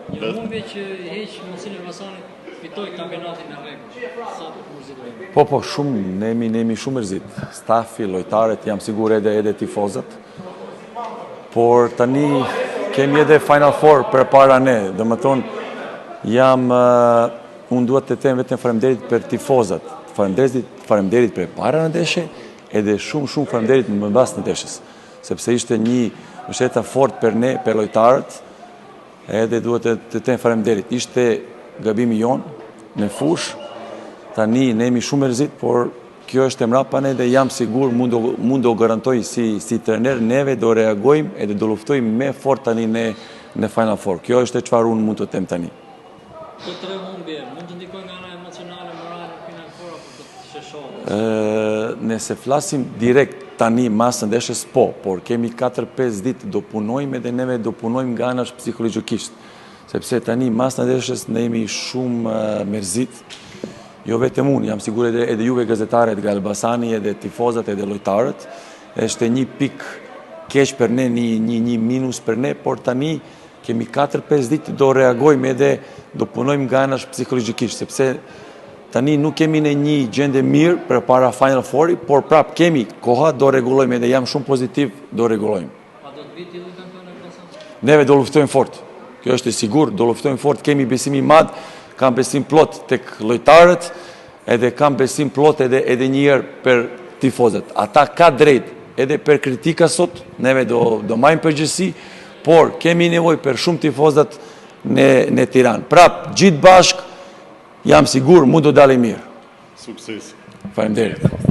Një humbje që heq mundësinë e Elbasanit fitoj kampionatin në rregull. Sa të mërzitoj? Po, shumë, ne jemi shumë mërzit. Stafi, lojtarët, jam sigur edhe tifozat. Por tani kemi edhe Final Four për para ne. Dhe më thonë, unë duhet të them vetëm faleminderit për tifozat. Faleminderit për para në ndeshje, edhe shumë faleminderit më mbas në ndeshjes. Sepse ishte një mbështetje fort për ne, për lojtarët, edhe duhet të them faleminderit. Ishte gabimi jonë në fush, tani ne jemi shumë mërzit, por kjo është e mrapa ne dhe jam sigur mund do garantoj si trener, neve do reagojmë edhe do luftojmë me fort tani në Final Four. Kjo është e çfarë unë mund të them tani. Të tre humbje, mund të ndikojnë nga ana emocionale, morale në Final Four apo të sheshohet? Nëse flasim direkt tani mas në ndeshjes por kemi 4-5 ditë do punojmë edhe neve do punojmë nga anash psikologjikisht. Sepse tani mas në ndeshjes ne jemi shumë mërzit. Jo vetëm unë, jam sigur edhe juve gazetarët nga Elbasani, edhe tifozat, edhe lojtarët. Është një pik keq për ne, një minus për ne, por tani kemi 4-5 ditë do reagojmë edhe do punojmë nga anash psikologjikisht, sepse tani nuk kemi në një gjendje mirë për para Final Four-i, por prap kemi koha, do rregullojmë edhe jam shumë pozitiv, do rregullojmë. A do të vi tillë kampion Elbasan? Neve do luftojmë fort. Kjo është e sigur, do luftojmë fort, kemi besim i madh, kam besim plot tek lojtarët, edhe kam besim plot edhe një herë për tifozët. Ata ka drejt edhe për kritika sot, neve do majmë përgjegjësi, por kemi nevojë për shumë tifozat në Tiranë. Prap, gjithë bashk, jam sigur, mund do dalë mirë. Sukses. Faleminderit.